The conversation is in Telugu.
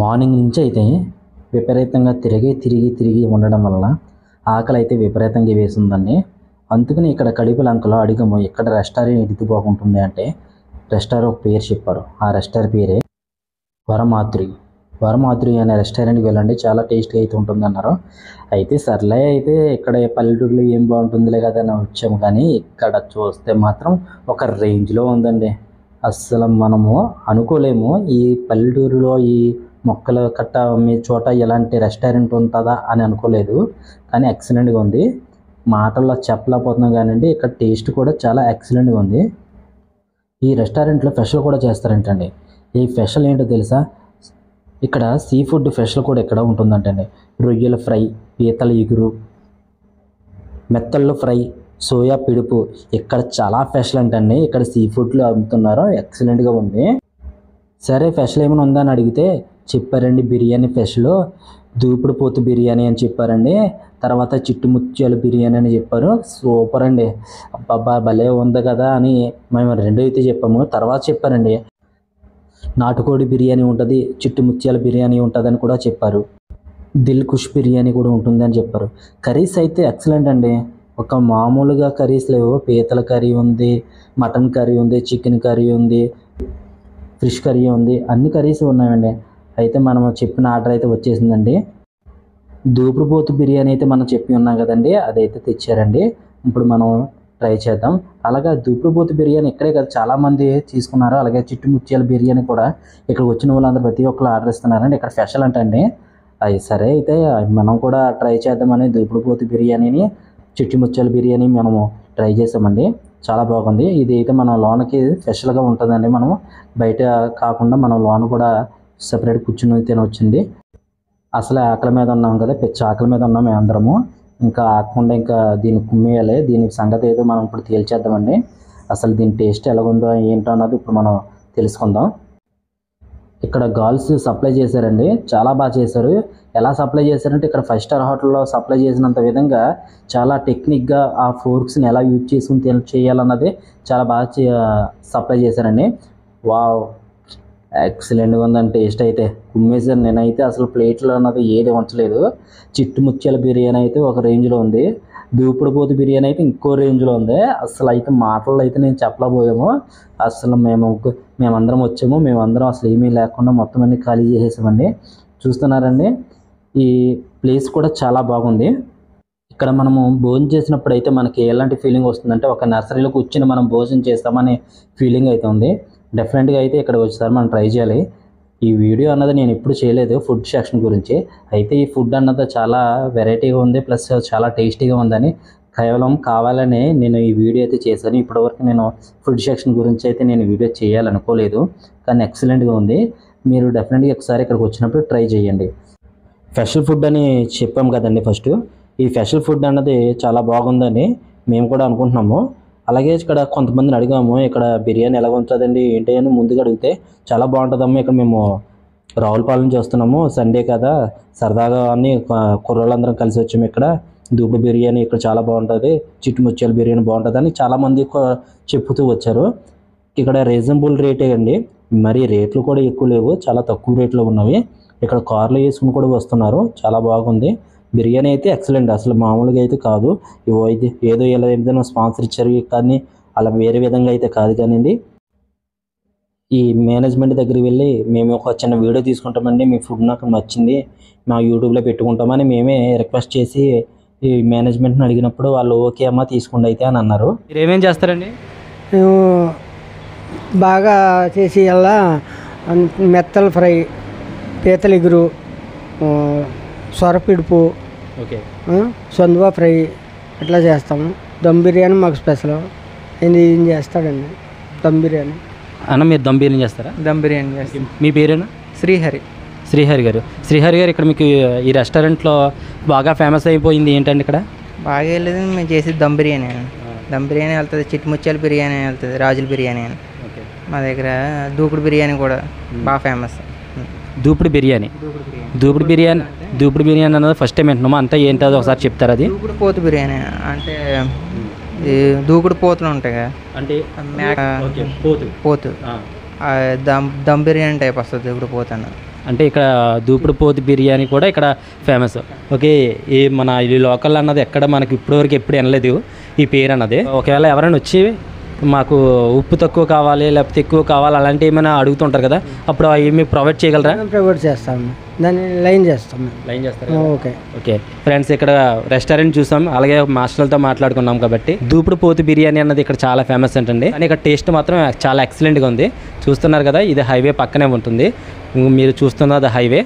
మార్నింగ్ నుంచి అయితే విపరీతంగా తిరిగి ఉండడం వల్ల ఆకలి అయితే విపరీతంగా వేసిందండి. అందుకని ఇక్కడ కడిపలంకలో అడిగాము, ఇక్కడ రెస్టారెంట్ ఎడితే బాగుంటుంది అంటే రెస్టారెంట్ పేరు చెప్పారు. ఆ రెస్టారెంట్ పేరే వరమాధురి అనే రెస్టారెంట్కి వెళ్ళండి, చాలా టేస్ట్గా అయితే ఉంటుంది అన్నారు. అయితే సర్లే, అయితే ఇక్కడ పల్లెటూరులో ఏం బాగుంటుందిలే కదా అని వచ్చాము. కానీ ఇక్కడ చూస్తే మాత్రం ఒక రేంజ్లో ఉందండి. అస్సలు మనము అనుకోలేము ఈ పల్లెటూరులో ఈ మొక్కలు కట్ట అమ్మే చోట ఇలాంటి రెస్టారెంట్ ఉంటుందా అని అనుకోలేదు. కానీ ఎక్సలెంట్గా ఉంది, మాటల్లో చెప్పలేకపోతున్నాం. కానివ్వండి, ఇక్కడ టేస్ట్ కూడా చాలా ఎక్సలెంట్గా ఉంది. ఈ రెస్టారెంట్లో స్పెషల్ కూడా చేస్తారంటండి. ఈ స్పెషల్ ఏంటో తెలుసా? ఇక్కడ సీ ఫుడ్ స్పెషల్ కూడా ఇక్కడ ఉంటుందంటండి. రొయ్యల ఫ్రై, పీతల ఇగురు, మెత్తళ్ళు ఫ్రై, సోయా పిడుపు ఇక్కడ చాలా స్పెషల్ అంటండి. ఇక్కడ సీ ఫుడ్లు అమ్ముతున్నారు, ఎక్సలెంట్గా ఉంది. సరే స్పెషల్ ఏమైనా ఉందా అని అడిగితే చెప్పారండి, బిర్యానీ స్పెషల్ దూపుడు పోతు బిర్యానీ అని చెప్పారండి. తర్వాత చిట్టుముత్యాల బిర్యానీ అని చెప్పారు. సూపర్ అండి, అబ్బబ్బా భలే ఉంది కదా అని మేము రెండు అయితే చెప్పాము. తర్వాత చెప్పారండి నాటుకోడి బిర్యానీ ఉంటుంది, చిట్టుముత్యాల బిర్యానీ ఉంటుందని కూడా చెప్పారు. దిల్ కుష్ బిర్యానీ కూడా ఉంటుంది అని చెప్పారు. కర్రీస్ అయితే ఎక్సలెంట్ అండి. ఒక మామూలుగా కర్రీస్ లేవు, పీతల కర్రీ ఉంది, మటన్ కర్రీ ఉంది, చికెన్ కర్రీ ఉంది, ఫిష్ కర్రీ ఉంది, అన్ని కర్రీస్ ఉన్నాయండి. అయితే మనం చెప్పిన ఆర్డర్ అయితే వచ్చేసిందండి. దూపుడు పోతు బిర్యానీ అయితే మనం చెప్పి ఉన్నాం కదండి, అదైతే తెచ్చారండి. ఇప్పుడు మనం ట్రై చేద్దాం. అలాగే దూపుడు పోతు బిర్యానీ ఇక్కడే కదా చాలామంది తీసుకున్నారు. అలాగే చిట్టుముత్యాల బిర్యానీ కూడా ఇక్కడికి వచ్చిన వాళ్ళందరూ ప్రతి ఒక్కరు ఆర్డర్ ఇస్తున్నారండి. ఇక్కడ స్పెషల్ అంటండి. అది సరే, అయితే మనం కూడా ట్రై చేద్దామని దూపుడు పోతు బిర్యానీని, చిట్టుముత్యాల బిర్యానీ మనము ట్రై చేసామండి. చాలా బాగుంది. ఇది అయితే మన లోనకి స్పెషల్గా ఉంటుందండి. మనం బయట కాకుండా మనం లోన కూడా సపరేట్ కూర్చుని తినవచ్చండి. అసలే ఆకలి మీద ఉన్నాం కదా, పిచ్చ ఆకలి మీద ఉన్నాం మేము అందరము. ఇంకా ఆకుండా ఇంకా దీన్ని కుమ్మేయాలి. దీని సంగతి ఏదో మనం ఇప్పుడు తేల్చేద్దామండి. అసలు దీని టేస్ట్ ఎలాగుందో ఏంటో అన్నది ఇప్పుడు మనం తెలుసుకుందాం. ఇక్కడ గర్ల్స్ సప్లై చేశారండి, చాలా బాగా చేశారు. ఎలా సప్లై చేశారంటే ఇక్కడ 5 స్టార్ హోటల్లో సప్లై చేసినంత విధంగా చాలా టెక్నిక్గా ఆ ఫోర్క్స్ని ఎలా యూజ్ చేసుకుని చేయాలన్నది చాలా బాగా సప్లై చేశారండి. వావ్, ఎక్సలెంట్గా ఉందండి. టేస్ట్ అయితే కుమ్మేసాను నేనైతే. అసలు ప్లేట్లో అన్నది ఏది ఉంచలేదు. చిట్టుముత్యాల బిర్యానీ అయితే ఒక రేంజ్లో ఉంది, దూపుడు పోతు బిర్యానీ అయితే ఇంకో రేంజ్లో ఉంది. అసలు అయితే మాటల్లో అయితే నేను చెప్పలేకపోయాము. అసలు మేమందరం వచ్చాము, మేమందరం అసలు ఏమీ లేకుండా మొత్తం అన్ని ఖాళీ చేసేసామండి. చూస్తున్నారండి, ఈ ప్లేస్ కూడా చాలా బాగుంది. ఇక్కడ మనము భోజనం చేసినప్పుడు అయితే మనకి ఎలాంటి ఫీలింగ్ వస్తుందంటే ఒక నర్సరీలో కూర్చొని మనం భోజనం చేస్తామనే ఫీలింగ్ అయితే ఉంది. డెఫినెట్గా అయితే ఇక్కడ వచ్చేసారి మనం ట్రై చేయాలి. ఈ వీడియో అన్నది నేను ఎప్పుడు చేయలేదు ఫుడ్ సెక్షన్ గురించి. అయితే ఈ ఫుడ్ అన్నది చాలా వెరైటీగా ఉంది, ప్లస్ చాలా టేస్టీగా ఉందని కేవలం కావాలని నేను ఈ వీడియో అయితే చేశాను. ఇప్పటివరకు నేను ఫుడ్ సెక్షన్ గురించి అయితే నేను వీడియో చేయాలనుకోలేదు, కానీ ఎక్సలెంట్గా ఉంది. మీరు డెఫినెట్గా ఒకసారి ఇక్కడికి వచ్చినప్పుడు ట్రై చేయండి. స్పెషల్ ఫుడ్ అని చెప్పాం కదండి ఫస్ట్. ఈ స్పెషల్ ఫుడ్ అన్నది చాలా బాగుందని మేము కూడా అనుకుంటున్నాము. అలాగే ఇక్కడ కొంతమందిని అడిగాము, ఇక్కడ బిర్యానీ ఎలా ఉంటుందండి ఏంటి అని ముందుగా అడిగితే చాలా బాగుంటుందమ్మా, ఇక్కడ మేము రావులపాలెం నుంచి వస్తున్నాము, సండే కదా సరదాగా అని కుర్రోళ్ళందరం కలిసి వచ్చాము. ఇక్కడ దూపుడు బిర్యానీ ఇక్కడ చాలా బాగుంటుంది, చిట్టుముత్యాల బిర్యానీ బాగుంటుంది అని చాలామంది చెప్పుతూ వచ్చారు. ఇక్కడ రీజనబుల్ రేటే అండి, మరి రేట్లు కూడా ఎక్కువ లేవు, చాలా తక్కువ రేట్లో ఉన్నవి. ఇక్కడ కార్లు వేసుకుని కూడా వస్తున్నారు, చాలా బాగుంది. బిర్యానీ అయితే ఎక్సలెంట్, అసలు మామూలుగా అయితే కాదు. ఏదో ఇలా ఏదైనా స్పాన్సర్ ఇచ్చారు కానీ అలా వేరే విధంగా అయితే కాదు. కానివ్వండి, ఈ మేనేజ్మెంట్ దగ్గరికి వెళ్ళి మేము ఒక చిన్న వీడియో తీసుకుంటామండి, మీ ఫుడ్ నాకు నచ్చింది మా యూట్యూబ్లో పెట్టుకుంటామని మేమే రిక్వెస్ట్ చేసి ఈ మేనేజ్మెంట్ని అడిగినప్పుడు వాళ్ళు ఓకే అమ్మా తీసుకోండి అయితే అని అన్నారు. మీరు ఏమేం చేస్తారండి? మేము బాగా చేసి అలా మెత్తల ఫ్రై, పీతల ఇగురు, సొరపిడుపు, ఓకే, సందువా ఫ్రై ఇట్లా చేస్తాము. దమ్ బిర్యానీ మాకు స్పెషల్. ఏం చేస్తాడండి దమ్ బిర్యానీ అన్న? మీరు దమ్ బిర్యానీ చేస్తారా? దమ్ బిర్యానీ చేస్తాం. మీ పేరేనా? శ్రీహరి గారు ఇక్కడ మీకు ఈ రెస్టారెంట్లో బాగా ఫేమస్ అయిపోయింది ఏంటండి? ఇక్కడ బాగా వెళ్ళేది మేము చేసేది దమ్ బిర్యానీ. దమ్ బిర్యానీ వెళ్తుంది, చిట్టుముత్యాల బిర్యానీ వెళ్తుంది, రాజుల బిర్యానీ అని. మా దగ్గర దూకుడు బిర్యానీ కూడా బాగా ఫేమస్. దూపుడు బిర్యానీ అన్నది ఫస్ట్ టైం వింటున్నామా? అంతా ఏంటో ఒకసారి చెప్తారు. అది దూకుడు పోతు బిర్యానీ అంటే దూకుడు పోతులు ఉంటాయి కదా, అంటే పోతు దమ్ బిర్యానీ టైప్ వస్తుంది దూకుడు పోతు అన్న. అంటే ఇక్కడ దూపుడు పోతు బిర్యానీ కూడా ఇక్కడ ఫేమస్. ఓకే, మన ఈ లోకల్ అన్నది ఎక్కడ మనకి ఇప్పటివరకు ఎప్పుడు వినలేదు ఈ పేరు అన్నది. ఒకవేళ ఎవరైనా వచ్చి మాకు ఉప్పు తక్కువ కావాలి లేకపోతే ఎక్కువ కావాలి అలాంటివి ఏమైనా అడుగుతుంటారు కదా, అప్పుడు అవి మీకు ప్రొవైడ్ చేయగలరా? ప్రొవైడ్ చేస్తాము, దాన్ని లైన్ చేస్తాం. లైన్ చేస్తారు. ఓకే ఓకే ఫ్రెండ్స్, ఇక్కడ రెస్టారెంట్ చూసాం, అలాగే మాస్టర్లతో మాట్లాడుకున్నాం కాబట్టి దూపుడు పోతు బిర్యానీ అన్నది ఇక్కడ చాలా ఫేమస్ అంటండి. కానీ ఇక్కడ టేస్ట్ మాత్రం చాలా ఎక్సలెంట్గా ఉంది. చూస్తున్నారు కదా, ఇది హైవే పక్కనే ఉంటుంది, మీరు చూస్తున్నది హైవే.